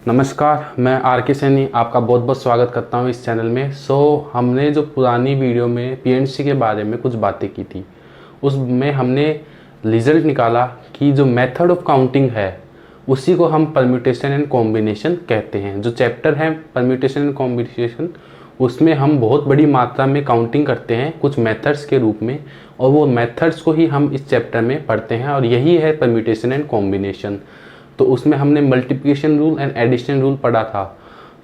नमस्कार, मैं आर के सैनी आपका बहुत बहुत स्वागत करता हूं इस चैनल में। हमने जो पुरानी वीडियो में पीएनसी के बारे में कुछ बातें की थी, उसमें हमने रिजल्ट निकाला कि जो मेथड ऑफ काउंटिंग है उसी को हम परम्यूटेशन एंड कॉम्बिनेशन कहते हैं। जो चैप्टर है परम्यूटेशन एंड कॉम्बिनेशन, उसमें हम बहुत बड़ी मात्रा में काउंटिंग करते हैं कुछ मेथड्स के रूप में, और वो मेथड्स को ही हम इस चैप्टर में पढ़ते हैं, और यही है परम्यूटेशन एंड कॉम्बिनेशन। तो उसमें हमने multiplication rule and addition rule पढ़ा था।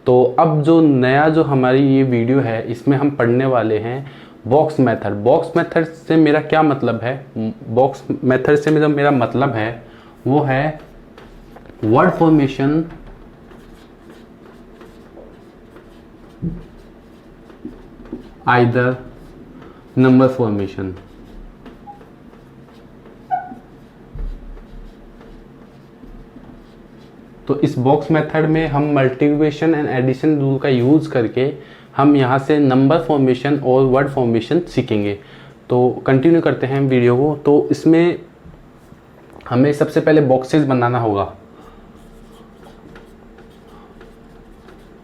तो अब जो नया जो हमारी ये वीडियो है, इसमें हम पढ़ने वाले हैं बॉक्स मेथड। बॉक्स मेथड से मेरा क्या मतलब है? बॉक्स मेथड से मेरा मतलब है वो है word formation either number formation. तो इस बॉक्स मेथड में हम मल्टीप्लिकेशन एंड एडिशन रूल का यूज़ करके हम यहाँ से नंबर फॉर्मेशन और वर्ड फॉर्मेशन सीखेंगे। तो कंटिन्यू करते हैं वीडियो को। तो इसमें हमें सबसे पहले बॉक्सेस बनाना होगा।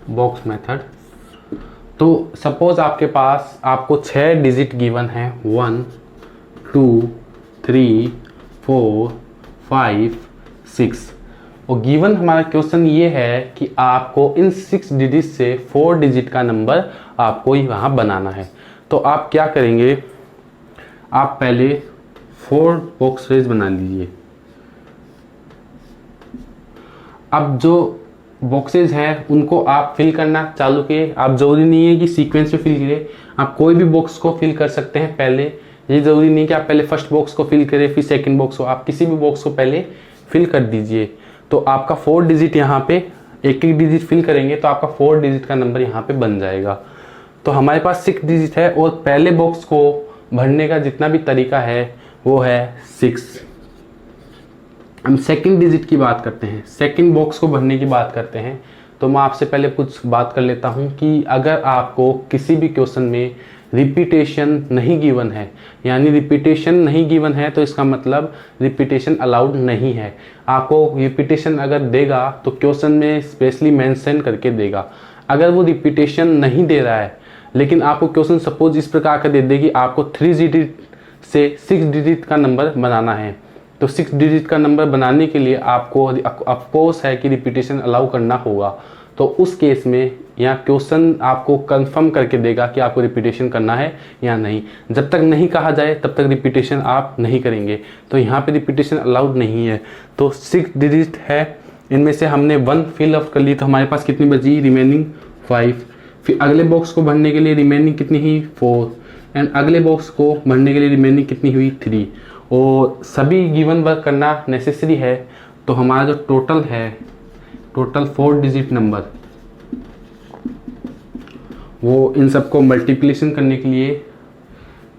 बॉक्स मेथड, तो सपोज आपके पास आपको 6 डिजिट गिवन है, 1 2 3 4 5 6। और गिवन हमारा क्वेश्चन ये है कि आपको इन 6 डिजिट से 4 डिजिट का नंबर आपको यहाँ बनाना है। तो आप क्या करेंगे, आप पहले 4 बॉक्सेस बना लीजिए। अब जो बॉक्सेस हैं उनको आप फिल करना चालू किए। आप जरूरी नहीं है कि सीक्वेंस में फिल करें, आप कोई भी बॉक्स को फिल कर सकते हैं पहले। ये ज़रूरी नहीं कि आप पहले फर्स्ट बॉक्स को फिल करें फिर सेकंड बॉक्स को, आप किसी भी बॉक्स को पहले फिल कर दीजिए। तो आपका 4 डिजिट यहाँ पे एक एक डिजिट फिल करेंगे तो आपका 4 डिजिट का नंबर यहाँ पे बन जाएगा। तो हमारे पास 6 डिजिट है और पहले बॉक्स को भरने का जितना भी तरीका है वो है 6। हम सेकंड डिजिट की बात करते हैं, सेकंड बॉक्स को भरने की बात करते हैं। तो मैं आपसे पहले कुछ बात कर लेता हूँ कि अगर आपको किसी भी क्वेश्चन में रिपीटेशन नहीं गिवन है, यानी रिपीटेशन नहीं गिवन है तो इसका मतलब रिपीटेशन अलाउड नहीं है। आपको रिपीटेशन अगर देगा तो क्वेश्चन में स्पेशली मेंशन करके देगा। अगर वो रिपीटेशन नहीं दे रहा है लेकिन आपको क्वेश्चन सपोज इस प्रकार का दे दे कि आपको 3 डिजिट से 6 डिजिट का नंबर बनाना है, तो 6 डिजिट का नंबर बनाने के लिए आपको ऑफकोर्स है कि रिपीटेशन अलाउ करना होगा। तो उस केस में यहाँ क्वेश्चन आपको कंफर्म करके देगा कि आपको रिपीटेशन करना है या नहीं। जब तक नहीं कहा जाए तब तक रिपीटेशन आप नहीं करेंगे। तो यहाँ पे रिपीटेशन अलाउड नहीं है। तो 6 डिजिट है, इनमें से हमने 1 फिल अप कर ली, तो हमारे पास कितनी बची? रिमेनिंग 5। फिर अगले बॉक्स को भरने के लिए रिमेनिंग कितनी हुई? 4। एंड अगले बॉक्स को भरने के लिए रिमेनिंग कितनी हुई? 3। और सभी गिवन वर्क करना नेसेसरी है। तो हमारा जो टोटल है, टोटल 4 डिजिट नंबर, वो इन सबको मल्टीप्लिकेशन करने के लिए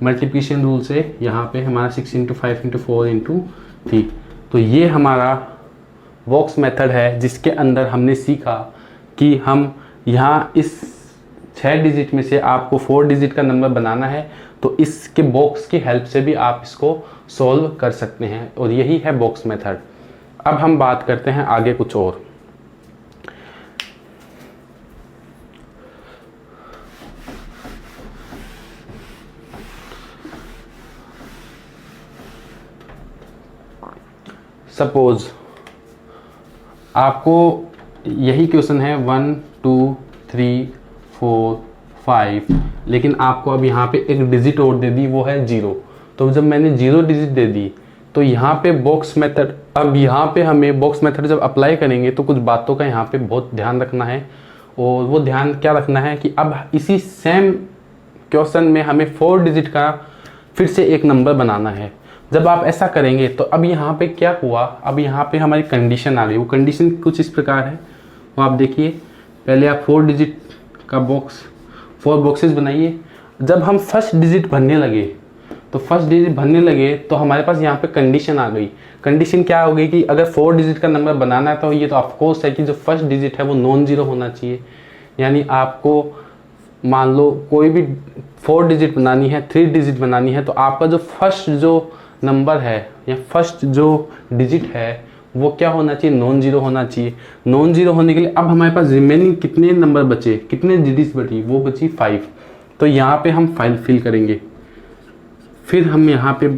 मल्टीप्लिकेशन रूल से यहाँ पे हमारा 6 × 5 × 4 × 3। तो ये हमारा बॉक्स मेथड है जिसके अंदर हमने सीखा कि हम यहाँ इस 6 डिजिट में से आपको 4 डिजिट का नंबर बनाना है। तो इसके बॉक्स की हेल्प से भी आप इसको सॉल्व कर सकते हैं, और यही है बॉक्स मेथड। अब हम बात करते हैं आगे कुछ और। सपोज आपको यही क्वेश्चन है 1 2 3 4 5, लेकिन आपको अब यहाँ पे एक डिजिट और दे दी, वो है 0। तो जब मैंने 0 डिजिट दे दी तो यहाँ पे बॉक्स मेथड, अब यहाँ पे हमें बॉक्स मेथड जब अप्लाई करेंगे तो कुछ बातों का यहाँ पे बहुत ध्यान रखना है। और वो ध्यान क्या रखना है कि अब इसी सेम क्वेश्चन में हमें 4 डिजिट का फिर से एक नंबर बनाना है। जब आप ऐसा करेंगे तो अब यहाँ पे क्या हुआ, अब यहाँ पे हमारी कंडीशन आ गई। वो कंडीशन कुछ इस प्रकार है, वो आप देखिए। पहले आप 4 डिजिट का 4 बॉक्सेस बनाइए। जब हम फर्स्ट डिजिट भरने लगे तो हमारे पास यहाँ पे कंडीशन आ गई। कंडीशन क्या हो गई कि अगर 4 डिजिट का नंबर बनाना है तो ये तो ऑफकोर्स है कि जो फर्स्ट डिजिट है वो नॉन जीरो होना चाहिए। यानी आपको मान लो कोई भी 4 डिजिट बनानी है, 3 डिजिट बनानी है, तो आपका जो फर्स्ट जो नंबर है या फर्स्ट जो डिजिट है वो क्या होना चाहिए, नॉन जीरो होना चाहिए। नॉन जीरो होने के लिए अब हमारे पास रिमेनिंग कितने नंबर बचे, कितने डिजिट्स बची, वो बची 5। तो यहाँ पे हम फाइल फिल करेंगे। फिर हम यहाँ पे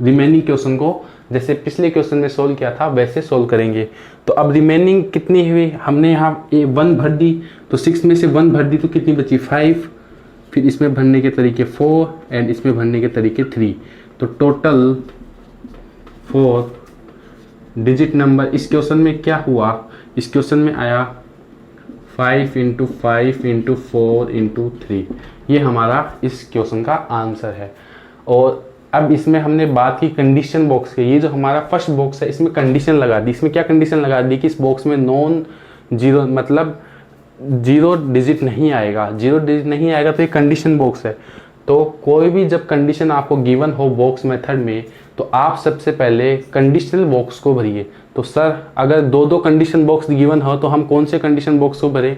रिमेनिंग क्वेश्चन को जैसे पिछले क्वेश्चन में सोल्व किया था वैसे सोल्व करेंगे। तो अब रिमेनिंग कितनी हुई, हमने यहाँ 1 भर दी, तो 6 में से 1 भर दी तो कितनी बची 5। फिर इसमें भरने के तरीके 4 एंड इसमें भरने के तरीके 3। तो टोटल 4 डिजिट नंबर इस क्वेश्चन में क्या हुआ, इस क्वेश्चन में आया 5 × 5 × 4 × 3। ये हमारा इस क्वेश्चन का आंसर है। और अब इसमें हमने बात की कंडीशन बॉक्स की। ये जो हमारा फर्स्ट बॉक्स है इसमें कंडीशन लगा दी। इसमें क्या कंडीशन लगा दी कि इस बॉक्स में नॉन जीरो मतलब जीरो डिजिट नहीं आएगा। जीरो डिजिट नहीं आएगा तो ये कंडीशन बॉक्स है। तो कोई भी जब कंडीशन आपको गिवन हो बॉक्स मेथड में तो आप सबसे पहले कंडीशनल बॉक्स को भरिए। तो सर अगर 2 कंडीशन बॉक्स गिवन हो तो हम कौन से कंडीशन बॉक्स को भरें,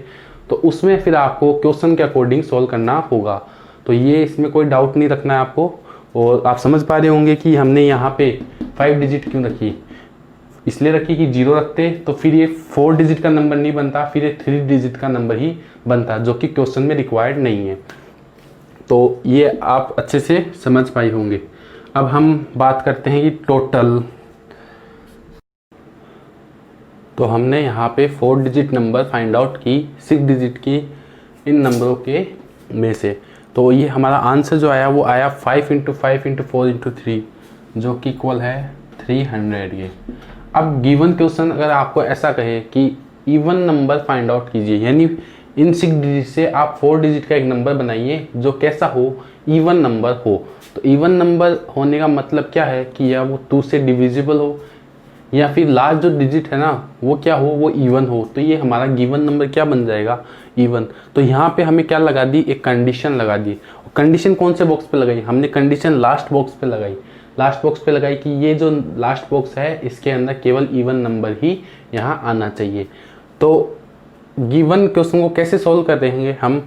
तो उसमें फिर आपको क्वेश्चन के अकॉर्डिंग सॉल्व करना होगा। तो ये इसमें कोई डाउट नहीं रखना है आपको। और आप समझ पा रहे होंगे कि हमने यहाँ पे 5 डिजिट क्यों रखी, इसलिए रखी कि 0 रखते तो फिर ये 4 डिजिट का नंबर नहीं बनता, फिर ये 3 डिजिट का नंबर ही बनता, जो कि क्वेश्चन में रिक्वायर्ड नहीं है। तो ये आप अच्छे से समझ पाए होंगे। अब हम बात करते हैं कि टोटल। तो हमने यहाँ पे 4 डिजिट नंबर फाइंड आउट की 6 डिजिट की इन नंबरों के में से। तो ये हमारा आंसर जो आया वो आया 5 × 5 × 4 × 3, जो कि इक्वल है 300 ये। अब गिवन क्वेश्चन अगर आपको ऐसा कहे कि इवन नंबर फाइंड आउट कीजिए, यानी इन 6 डिजिट से आप 4 डिजिट का एक नंबर बनाइए जो कैसा हो, इवन नंबर हो। तो इवन नंबर होने का मतलब क्या है कि या वो 2 से डिविजिबल हो या फिर लास्ट जो डिजिट है ना वो क्या हो, वो इवन हो। तो ये हमारा गिवन नंबर क्या बन जाएगा, इवन। तो यहाँ पे हमें क्या लगा दी, एक कंडीशन लगा दी। कंडीशन कौन से बॉक्स पे लगाई, हमने कंडीशन लास्ट बॉक्स पे लगाई। लास्ट बॉक्स पे लगाई कि ये जो लास्ट बॉक्स है इसके अंदर केवल इवन नंबर ही यहाँ आना चाहिए। तो गिवन क्वेश्चन को कैसे सॉल्व कर देंगे हम,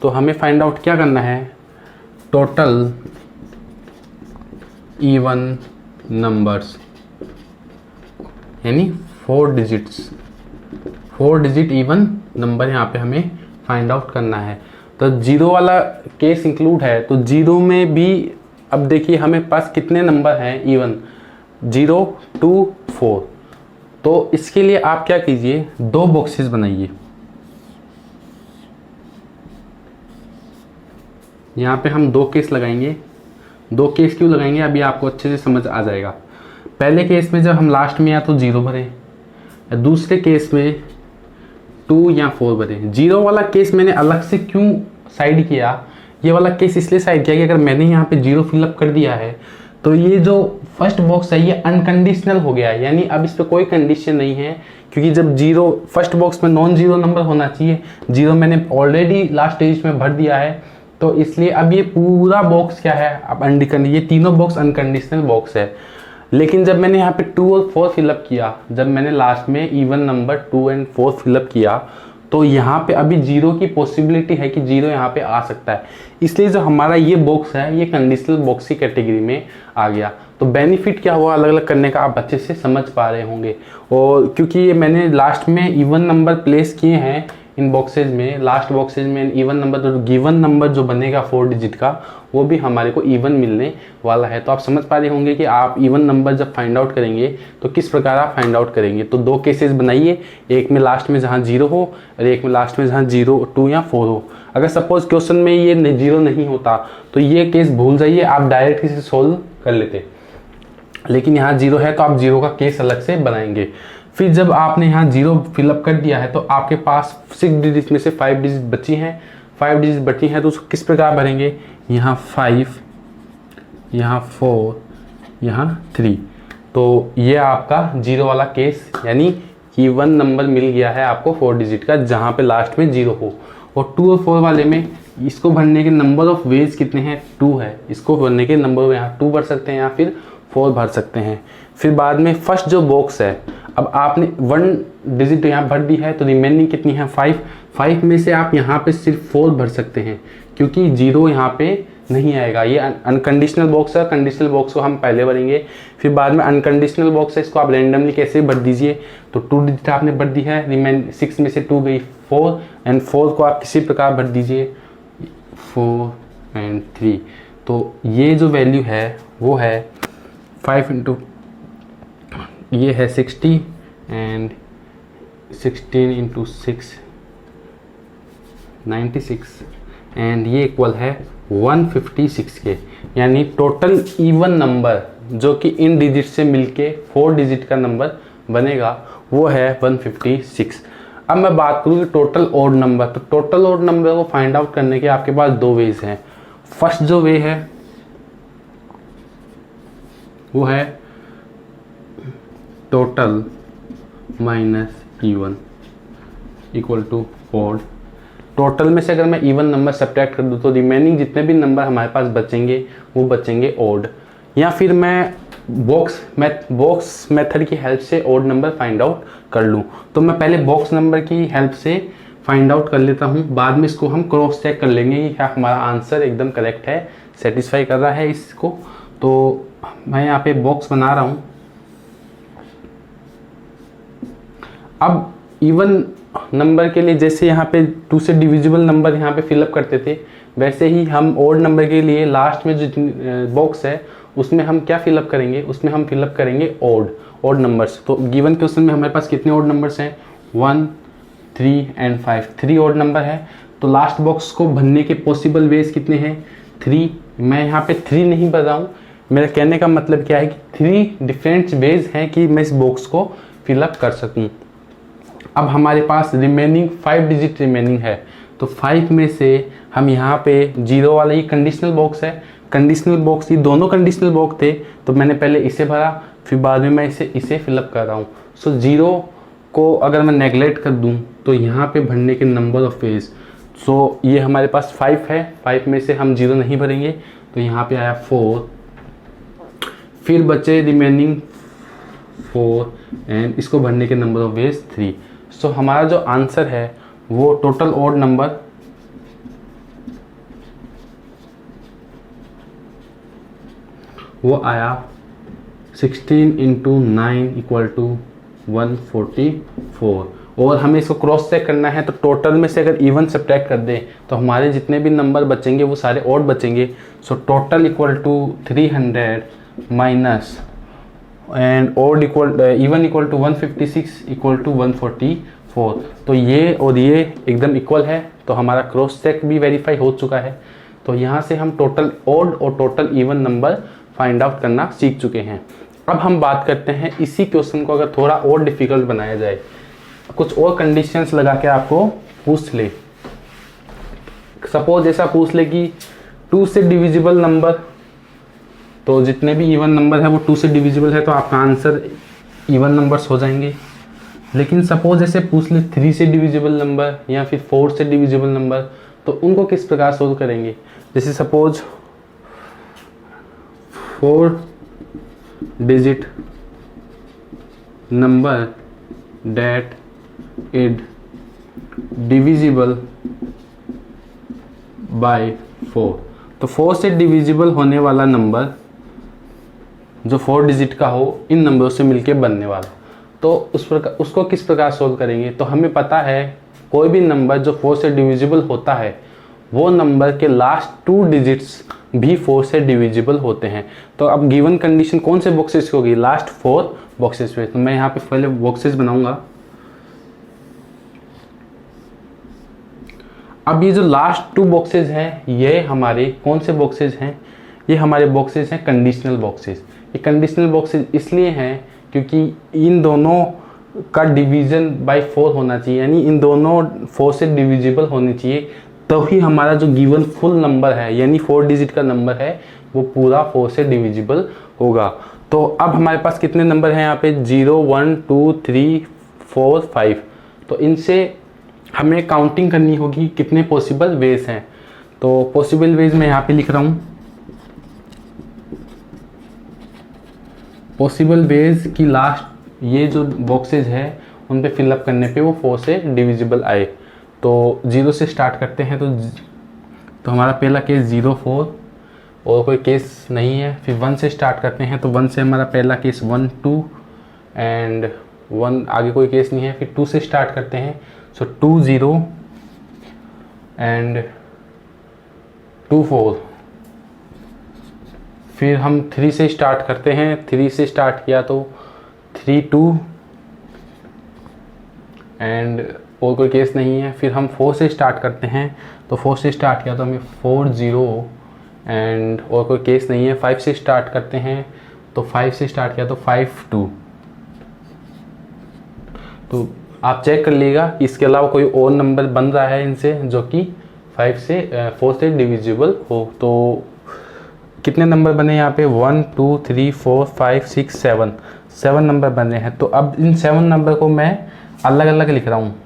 तो हमें फाइंड आउट क्या करना है, टोटल इवन नंबर्स यानी 4 डिजिट्स, 4 डिजिट इवन नंबर यहाँ पे हमें फाइंड आउट करना है। तो 0 वाला केस इंक्लूड है, तो 0 में भी अब देखिए हमें पास कितने नंबर हैं इवन, 0 2 4। तो इसके लिए आप क्या कीजिए, 2 बॉक्सेस बनाइए। यहाँ पे हम 2 केस लगाएंगे। 2 केस क्यों लगाएंगे अभी आपको अच्छे से समझ आ जाएगा। पहले केस में जब हम लास्ट में या तो 0 भरें, दूसरे केस में 2 या 4 भरें। 0 वाला केस मैंने अलग से क्यों साइड किया, ये वाला केस इसलिए साइड किया कि अगर मैंने यहाँ पे 0 फिलअप कर दिया है तो ये जो फर्स्ट बॉक्स है ये अनकंडीशनल हो गया है, यानी अब इस पर कोई कंडीशन नहीं है। क्योंकि जब 0 फर्स्ट बॉक्स में नॉन जीरो नंबर होना चाहिए, 0 मैंने ऑलरेडी लास्ट डिजिट में भर दिया है, तो इसलिए अब ये पूरा बॉक्स क्या है, अब ये तीनों बॉक्स अनकंडीशनल बॉक्स है। लेकिन जब मैंने यहाँ पे 2 और 4 फिलअप किया, जब मैंने लास्ट में इवन नंबर 2 और 4 फिलअप किया, तो यहाँ पे अभी 0 की पॉसिबिलिटी है कि 0 यहाँ पे आ सकता है। इसलिए जो हमारा ये बॉक्स है ये कंडीशनल बॉक्स की कैटेगरी में आ गया। तो बेनिफिट क्या हुआ अलग अलग करने का, आप अच्छे से समझ पा रहे होंगे। और क्योंकि ये मैंने लास्ट में इवन नंबर प्लेस किए हैं इन बॉक्सेज में, लास्ट बॉक्सेज में इवन नंबर, तो गिवन नंबर जो बनेगा 4 डिजिट का वो भी हमारे को इवन मिलने वाला है। तो आप समझ पा रहे होंगे कि आप इवन नंबर जब फाइंड आउट करेंगे तो किस प्रकार आप फाइंड आउट करेंगे। तो 2 केसेस बनाइए, एक में लास्ट में जहाँ 0 हो और एक में लास्ट में जहाँ 0 2 या 4 हो। अगर सपोज क्वेश्चन में ये 0 नहीं होता तो ये केस भूल जाइए, आप डायरेक्ट इसे सोल्व कर लेते। लेकिन यहाँ 0 है तो आप 0 का केस अलग से बनाएंगे। फिर जब आपने यहाँ 0 फिलअप कर दिया है तो आपके पास 6 डिजिट में से 5 डिजिट बची हैं, 5 डिजिट बची हैं, तो उसको किस प्रकार भरेंगे, यहाँ 5, यहाँ 4, यहाँ 3। तो ये आपका 0 वाला केस, यानी इवन नंबर मिल गया है आपको 4 डिजिट का जहाँ पे लास्ट में 0 हो। और 2 और 4 वाले में इसको भरने के नंबर ऑफ वेज कितने हैं, 2 है। इसको भरने के नंबर यहाँ 2 भर सकते हैं या फिर 4 भर सकते हैं। फिर बाद में फर्स्ट जो बॉक्स है, अब आपने 1 डिजिट यहाँ भर दी है तो रिमेनिंग कितनी है, 5 में से आप यहाँ पे सिर्फ 4 भर सकते हैं क्योंकि 0 यहाँ पे नहीं आएगा। ये अनकंडीशनल बॉक्स है, कंडीशनल बॉक्स को हम पहले भरेंगे, फिर बाद में अनकंडीशनल बॉक्स है, इसको आप रैंडमली कैसे भर दीजिए। तो 2 डिजिट आपने भर दी है, रिमेन 6 में से 2 गई 4, एंड 4 को आप किसी प्रकार भर दीजिए 4 एंड 3। तो ये जो वैल्यू है वो है 5 इंटू ये है 60 एंड 16 इंटू 6 96 एंड ये इक्वल है 156 के। यानी टोटल इवन नंबर जो कि इन डिजिट से मिलके 4 डिजिट का नंबर बनेगा वो है 156। अब मैं बात करूँ टोटल ऑड नंबर, तो टोटल ऑड नंबर को फाइंड आउट करने के आपके पास 2 वेज हैं। फर्स्ट जो वे है वो है total minus even equal to odd. Total में से अगर मैं इवन नंबर सब्ट्रैक्ट कर दूँ तो रिमेनिंग जितने भी नंबर हमारे पास बचेंगे वो बचेंगे ऑड। या फिर मैं बॉक्स मेथड की हेल्प से ऑड नंबर फाइंड आउट कर लूँ। तो मैं पहले बॉक्स नंबर की हेल्प से फाइंड आउट कर लेता हूँ, बाद में इसको हम क्रॉस चेक कर लेंगे कि क्या हमारा आंसर एकदम करेक्ट है, सेटिस्फाई कर रहा है इसको। तो मैं यहाँ पे बॉक्स बना रहा हूँ। अब इवन नंबर के लिए जैसे यहाँ पे 2 से डिविजिबल नंबर यहाँ पे फिलअप करते थे, वैसे ही हम ऑड नंबर के लिए लास्ट में जो बॉक्स है उसमें हम क्या फिलअप करेंगे, उसमें हम फिलअप करेंगे ऑड नंबर्स। तो गिवन क्वेश्चन में हमारे पास कितने ऑड नंबर्स हैं 1, 3 एंड 5, 3 ऑड नंबर है। तो लास्ट बॉक्स को भरने के पॉसिबल वेज कितने हैं 3। मैं यहाँ पे 3 नहीं भर रहा हूँ, मेरा कहने का मतलब क्या है कि 3 डिफरेंट वेज हैं कि मैं इस बॉक्स को फिलअप कर सकूँ। अब हमारे पास रिमेनिंग 5 डिजिट रिमेनिंग है, तो 5 में से हम यहाँ पे 0 वाला ही कंडीशनल बॉक्स है, कंडीशनल बॉक्स ये दोनों कंडीशनल बॉक्स थे, तो मैंने पहले इसे भरा फिर बाद में मैं इसे फिलअप कर रहा हूँ। सो 0 को अगर मैं नेगलेक्ट कर दूँ तो यहाँ पे भरने के नंबर ऑफ वेज, सो ये हमारे पास 5 है, 5 में से हम 0 नहीं भरेंगे तो यहाँ पे आया 4, फिर बचे रिमेनिंग 4 एंड इसको भरने के नंबर ऑफ वेज 3। सो हमारा जो आंसर है वो टोटल ऑड नंबर वो आया 16 इंटू 9 इक्वल टू 144। और हमें इसको क्रॉस चेक करना है, तो टोटल में से अगर इवन सब्ट्रैक्ट कर दें तो हमारे जितने भी नंबर बचेंगे वो सारे ऑड बचेंगे। So total equal to 300 minus and odd equal even equal to 156 equal to 144। तो ये और ये एकदम इक्वल है, तो हमारा क्रॉस चेक भी वेरीफाई हो चुका है। तो यहाँ से हम टोटल ऑड और total even number find out करना सीख चुके हैं। अब हम बात करते हैं इसी क्वेश्चन को अगर थोड़ा और डिफिकल्ट बनाया जाए, कुछ और कंडीशंस लगा के आपको पूछ ले। सपोज ऐसा पूछ ले कि 2 से डिविजिबल नंबर, तो जितने भी इवन नंबर है वो 2 से डिविजिबल है, तो आपका आंसर इवन नंबर्स हो जाएंगे। लेकिन सपोज ऐसे पूछ ले 3 से डिविजिबल नंबर या फिर 4 से डिविजिबल नंबर, तो उनको किस प्रकार सोल्व करेंगे। जैसे suppose 4 digit number that is divisible by 4, तो 4 से डिविजिबल होने वाला नंबर जो 4 डिजिट का हो इन नंबरों से मिलके बनने वाला, तो उसको किस प्रकार सोल्व करेंगे। तो हमें पता है कोई भी नंबर जो 4 से डिविजिबल होता है वो नंबर के लास्ट 2 डिजिट्स भी 4 से डिविजिबल होते हैं। तो अब गिवन कंडीशन कौन से बॉक्सेस की होगी, लास्ट 4 बॉक्सेस पे। तो मैं यहाँ पे पहले बॉक्सेस बनाऊंगा। अब ये जो लास्ट 2 बॉक्सेस हैं ये हमारे कौन से बॉक्सेस हैं, ये हमारे बॉक्सेस हैं कंडीशनल बॉक्सेस। ये कंडीशनल बॉक्सेस इसलिए हैं क्योंकि इन दोनों का डिवीजन बाय 4 होना चाहिए, यानी इन दोनों 4 से डिविजिबल होनी चाहिए, तो ही हमारा जो गिवन फुल नंबर है यानी 4 डिजिट का नंबर है वो पूरा 4 से डिविजिबल होगा। तो अब हमारे पास कितने नंबर हैं यहाँ पे 0, 1, 2, 3, 4, 5। तो इनसे हमें काउंटिंग करनी होगी कितने पॉसिबल वेज हैं। तो पॉसिबल वेज मैं यहाँ पे लिख रहा हूँ, पॉसिबल वेज की लास्ट ये जो बॉक्सेज है उन पे फिलअप करने पे वो 4 से डिविजिबल आए। तो 0 से स्टार्ट करते हैं, तो हमारा पहला केस 0, 4, और कोई केस नहीं है, फिर 1 से स्टार्ट करते हैं। तो 1 से हमारा पहला केस 1 2 एंड 1, आगे कोई केस नहीं है। फिर 2 से स्टार्ट करते हैं, सो 2 0 एंड 2 4। फिर हम 3 से स्टार्ट करते हैं, 3 से स्टार्ट किया तो 3 2 एंड और कोई केस नहीं है। फिर हम 4 से स्टार्ट करते हैं, तो 4 से स्टार्ट किया तो हमें 4 0 एंड और कोई केस नहीं है। 5 से स्टार्ट करते हैं, तो 5 से स्टार्ट किया तो 5 2। तो आप चेक कर लीजिएगा कि इसके अलावा कोई और नंबर बन रहा है इनसे जो कि 4 से डिविजिबल हो। तो कितने नंबर बने यहाँ पे? 1 2 3 4 5 6 7 नंबर बने हैं। तो अब इन 7 नंबर को मैं अलग अलग लिख रहा हूँ।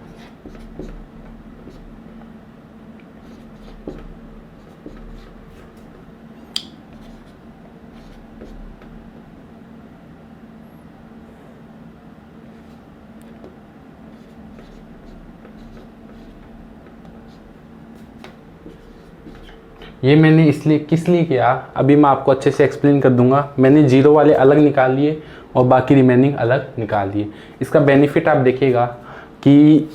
ये मैंने इसलिए किस लिए किया, अभी मैं आपको अच्छे से एक्सप्लेन कर दूंगा। मैंने जीरो वाले अलग निकाल लिए और बाकी रिमेनिंग अलग निकाल लिए। इसका बेनिफिट आप देखिएगा कि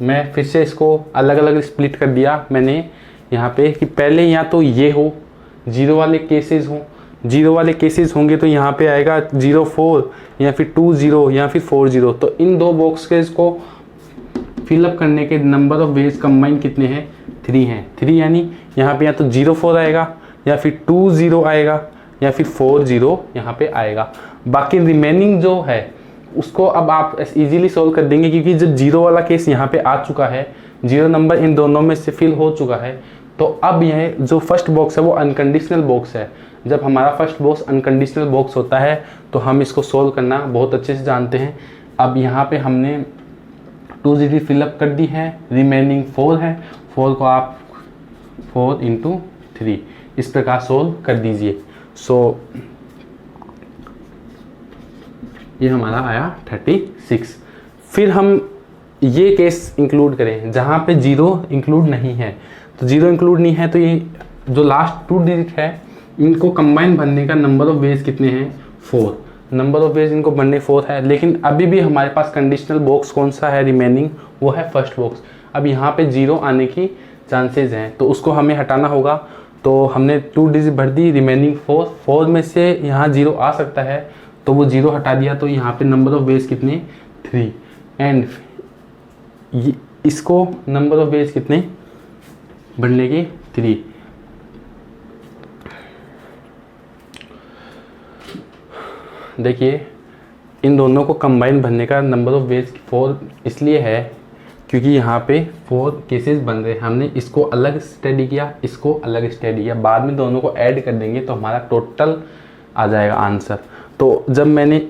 मैं फिर से इसको अलग अलग स्प्लिट कर दिया मैंने यहाँ पे कि पहले या तो ये हो, जीरो वाले केसेस हो। जीरो वाले केसेस होंगे तो यहाँ पे आएगा 0 4 या फिर 2 0 या फिर 4 0। तो इन दो बॉक्सेस को फिलअप करने के नंबर ऑफ वेज कंबाइन कितने हैं? 3 हैं। 3 यानी यहाँ पे या तो 0 4 आएगा या फिर 2 0 आएगा या फिर 4 0 यहाँ पे आएगा। बाकी रिमेनिंग जो है उसको अब आप इजीली सॉल्व कर देंगे, क्योंकि जब जीरो वाला केस यहाँ पे आ चुका है, जीरो नंबर इन दोनों में से फिल हो चुका है। तो अब यह जो फर्स्ट बॉक्स है वो अनकंडीशनल बॉक्स है। जब हमारा फर्स्ट बॉक्स अनकंडीशनल बॉक्स होता है तो हम इसको सोल्व करना बहुत अच्छे से जानते हैं। अब यहाँ पे हमने 2 डिजिट फिलअप कर दी है, रिमेनिंग 4 है। 4 को आप 4 × 3 इस प्रकार सोल्व कर दीजिए। सो ये हमारा आया 36। फिर हम ये केस इंक्लूड करें जहाँ पे जीरो इंक्लूड नहीं है। तो जीरो इंक्लूड नहीं है तो ये जो लास्ट 2 डिजिट है इनको कंबाइन भरने का नंबर ऑफ वेज कितने हैं? 4। नंबर ऑफ वेज इनको भरने 4 है, लेकिन अभी भी हमारे पास कंडीशनल बॉक्स कौन सा है रिमेनिंग? वो है फर्स्ट बॉक्स। अब यहाँ पे जीरो आने की चांसेस हैं तो उसको हमें हटाना होगा। तो हमने 2 डिजिट भर दी, रिमेनिंग 4 में से यहाँ जीरो आ सकता है तो वो जीरो हटा दिया। तो यहाँ पे नंबर ऑफ वेज कितने? 3 एंड इसको नंबर ऑफ वेज कितने बढ़ने के? 3। देखिए इन दोनों को कंबाइन भरने का नंबर ऑफ वेज 4 इसलिए है क्योंकि यहाँ पे 4 केसेस बन रहे हैं। हमने इसको अलग स्टडी किया, इसको अलग स्टडी किया, बाद में दोनों को ऐड कर देंगे तो हमारा टोटल आ जाएगा आंसर। तो जब मैंने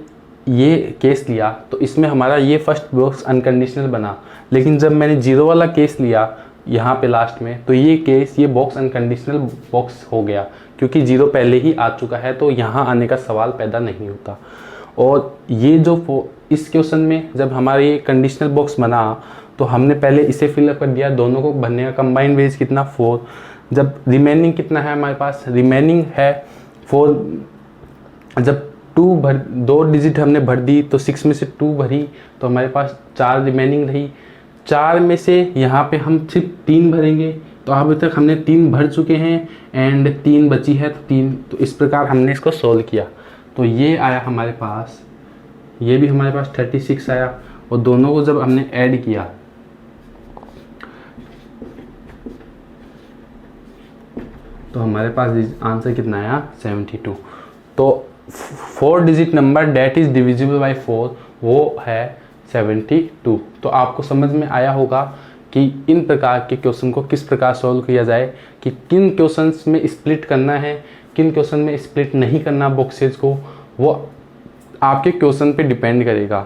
ये केस लिया तो इसमें हमारा ये फर्स्ट बॉक्स अनकंडीशनल बना, लेकिन जब मैंने जीरो वाला केस लिया यहाँ पे लास्ट में तो ये बॉक्स अनकंडीशनल बॉक्स हो गया, क्योंकि जीरो पहले ही आ चुका है तो यहाँ आने का सवाल पैदा नहीं होता। और ये जो इस क्वेश्चन में जब हमारा ये कंडीशनल बॉक्स बना तो हमने पहले इसे फिलअप कर दिया, दोनों को भरने का कंबाइंड वेज कितना? 4। जब रिमेनिंग कितना है हमारे पास? रिमेनिंग है 4। जब 2 डिजिट हमने भर दी तो 6 में से 2 भरी तो हमारे पास 4 रिमेनिंग रही। 4 में से यहाँ पे हम सिर्फ 3 भरेंगे, तो अभी तक हमने 3 भर चुके हैं एंड 3 बची है तो 3। तो इस प्रकार हमने इसको सोल्व किया। तो ये आया हमारे पास, ये भी हमारे पास 36 आया और दोनों को जब हमने ऐड किया तो हमारे पास आंसर कितना आया? 72। तो 4 digit number that is divisible by 4 वो है 72। तो आपको समझ में आया होगा कि इन प्रकार के क्वेश्चन को किस प्रकार सॉल्व किया जाए, कि किन क्वेश्चंस में स्प्लिट करना है, किन क्वेश्चन में स्प्लिट नहीं करना बॉक्सेस को, वो आपके क्वेश्चन पे डिपेंड करेगा।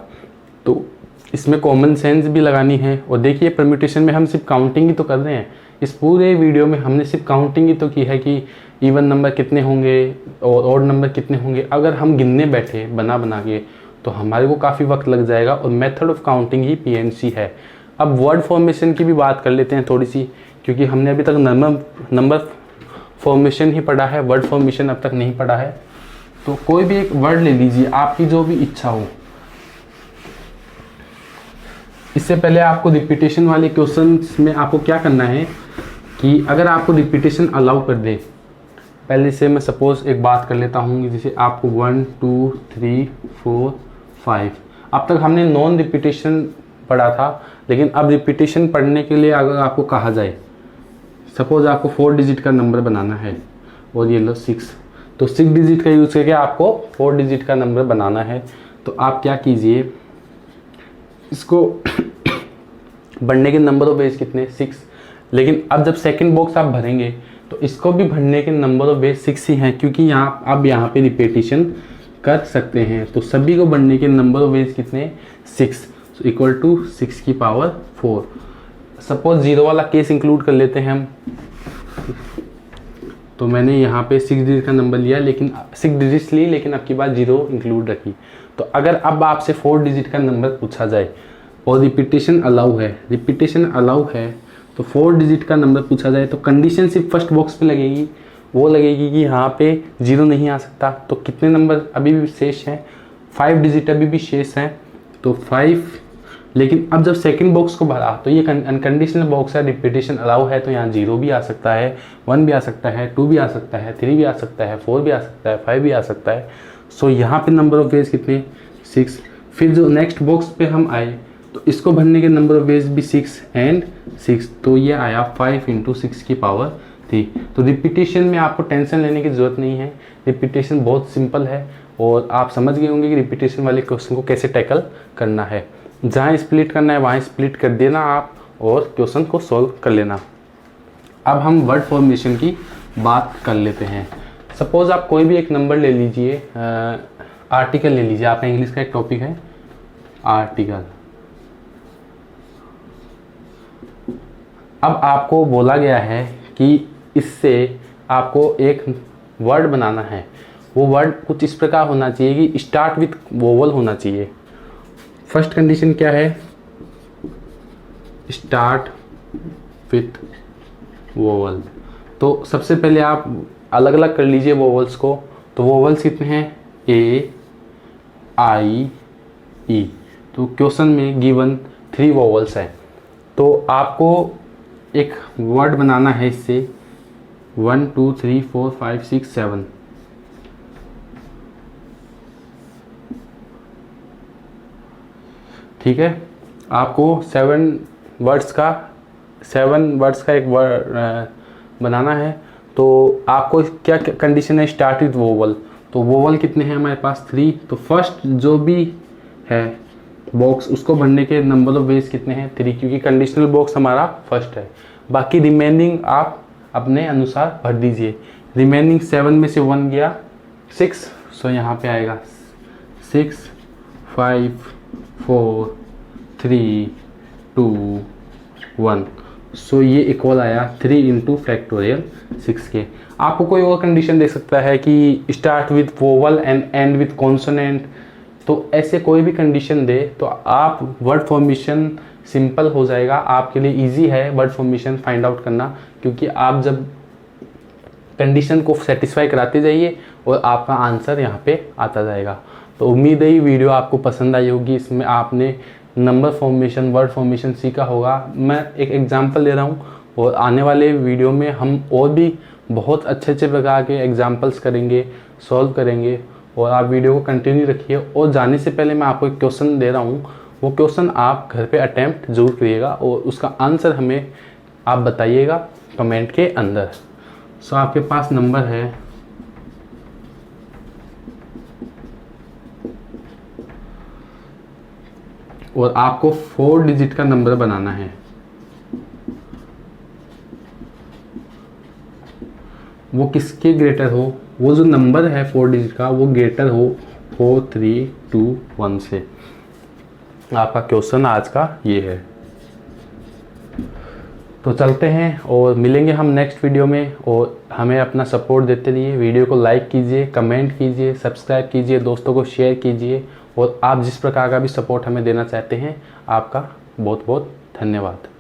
तो इसमें कॉमन सेंस भी लगानी है। और देखिए परम्यूटेशन में हम सिर्फ काउंटिंग ही तो कर रहे हैं। इस पूरे वीडियो में हमने सिर्फ काउंटिंग ही तो की है कि इवन नंबर कितने होंगे और ऑड नंबर कितने होंगे। अगर हम गिनने बैठे बना के तो हमारे को काफ़ी वक्त लग जाएगा और method of counting he PNC है। अब वर्ड फॉर्मेशन की भी बात कर लेते हैं थोड़ी सी, क्योंकि हमने अभी तक नंबर फॉर्मेशन ही पढ़ा है, वर्ड फॉर्मेशन अब तक नहीं पढ़ा है। तो कोई भी एक वर्ड ले लीजिए, आपकी जो भी इच्छा हो। इससे पहले आपको रिपीटेशन वाले क्वेश्चंस में आपको क्या करना है कि अगर आपको रिपीटेशन अलाउ कर दे, पहले से मैं सपोज एक बात कर लेता हूँ, जैसे आपको 1 2 3 4 5, अब तक हमने नॉन रिपीटेशन पढ़ा था, लेकिन अब रिपीटेशन पढ़ने के लिए अगर आपको कहा जाए, सपोज आपको 4 डिजिट का नंबर बनाना है और ये लो 6, तो 6 डिजिट का यूज़ करके आपको 4 डिजिट का नंबर बनाना है। तो आप क्या कीजिए, इसको बढ़ने के नंबर ऑफ बेस कितने 6, लेकिन अब जब सेकंड बॉक्स आप भरेंगे तो इसको भी भरने के नंबर ऑफ बेस 6 ही हैं, क्योंकि यहाँ अब यहाँ पे रिपीटेशन कर सकते हैं। तो सभी को बढ़ने के नंबर ऑफ बेस कितने 6, इक्वल टू 6 की पावर 4। सपोज 0 वाला केस इंक्लूड कर लेते हैं हम, तो मैंने यहाँ पे 6 डिजिट का नंबर लिया, लेकिन 6 डिजिट्स ली, लेकिन अब की बात 0 इंक्लूड रखी। तो अगर अब आपसे 4 डिजिट का नंबर पूछा जाए और रिपीटेशन अलाउ है, तो 4 डिजिट का नंबर पूछा जाए, तो कंडीशन सिर्फ फर्स्ट बॉक्स पे लगेगी, वो लगेगी कि यहाँ पे 0 नहीं आ सकता। तो कितने नंबर अभी भी शेष हैं, 5 डिजिट अभी भी शेष हैं, तो 5। लेकिन अब जब सेकंड बॉक्स को भरा तो ये अनकंडीशनल बॉक्स है, रिपीटेशन अलाउ है, तो यहाँ 0 भी आ सकता है, 1 भी आ सकता है, 2 भी आ सकता है, 3 भी आ सकता है, 4 भी आ सकता है, 5 भी आ सकता है। सो यहाँ पे नंबर ऑफ वेज कितने 6। फिर जो नेक्स्ट बॉक्स पे हम आए तो इसको भरने के नंबर ऑफ वेज भी 6 एंड 6, तो ये आया 5 × 6 की पावर 3। तो रिपीटेशन में आपको टेंशन लेने की ज़रूरत नहीं है, रिपीटेशन बहुत सिंपल है और आप समझ गए होंगे कि रिपीटेशन वाले क्वेश्चन को कैसे टैकल करना है। जहाँ स्प्लिट करना है वहाँ स्प्लिट कर देना आप और क्वेश्चन को सॉल्व कर लेना। अब हम वर्ड फॉर्मेशन की बात कर लेते हैं। सपोज आप कोई भी एक नंबर ले लीजिए, आर्टिकल ले लीजिए, आपका इंग्लिश का एक टॉपिक है आर्टिकल। अब आपको बोला गया है कि इससे आपको एक वर्ड बनाना है, वो वर्ड कुछ इस प्रकार होना चाहिए कि स्टार्ट विथ वोवल होना चाहिए। फर्स्ट कंडीशन क्या है, स्टार्ट विथ वोवल। तो सबसे पहले आप अलग अलग कर लीजिए वोवल्स को। तो वोवल्स कितने हैं, ए आई ई। तो क्वेश्चन में गिवन 3 वोवल्स है, तो आपको एक वर्ड बनाना है इससे 1 2 3 4 5 6 7। ठीक है, आपको 7 वर्ड्स का एक वर्ड बनाना है। तो आपको क्या कंडीशन है, स्टार्ट विथ वोवल। तो वोवल कितने हैं हमारे पास 3। तो फर्स्ट जो भी है बॉक्स उसको भरने के नंबर ऑफ वेज कितने हैं 3, क्योंकि कंडीशनल बॉक्स हमारा फर्स्ट है। बाकी रिमेनिंग आप अपने अनुसार भर दीजिए। रिमेनिंग 7 में से 1 गया 6, सो यहाँ पे आएगा 6 5 4 3 2 1। सो ये इक्वल आया 3 × फैक्टोरियल 6 के। आपको कोई और कंडीशन दे सकता है कि start with vowel and and with consonant. तो ऐसे कोई भी कंडीशन दे तो आप वर्ड फॉर्मेशन सिंपल हो जाएगा, आपके लिए इजी है वर्ड फॉर्मेशन फाइंड आउट करना, क्योंकि आप जब कंडीशन को सेटिस्फाई कराते जाइए और आपका आंसर यहाँ पे आता जाएगा। तो उम्मीद है ये वीडियो आपको पसंद आई होगी, इसमें आपने नंबर फॉर्मेशन वर्ड फॉर्मेशन सीखा होगा। मैं एक एग्जांपल दे रहा हूँ और आने वाले वीडियो में हम और भी बहुत अच्छे प्रकार के एग्जांपल्स करेंगे, सॉल्व करेंगे, और आप वीडियो को कंटिन्यू रखिए। और जाने से पहले मैं आपको एक क्वेश्चन दे रहा हूँ, वो क्वेश्चन आप घर पे अटेम्प्ट जरूर करिएगा और उसका आंसर हमें आप बताइएगा कमेंट के अंदर। सो आपके पास नंबर है और आपको 4 डिजिट का नंबर बनाना है। वो किसके ग्रेटर हो, वो जो नंबर है 4 डिजिट का वो ग्रेटर हो 4 3 2 1 से। आपका क्वेश्चन आज का ये है। तो चलते हैं और मिलेंगे हम नेक्स्ट वीडियो में, और हमें अपना सपोर्ट देते रहिए। वीडियो को लाइक कीजिए, कमेंट कीजिए, सब्सक्राइब कीजिए, दोस्तों को शेयर कीजिए, और आप जिस प्रकार का भी सपोर्ट हमें देना चाहते हैं आपका बहुत बहुत धन्यवाद।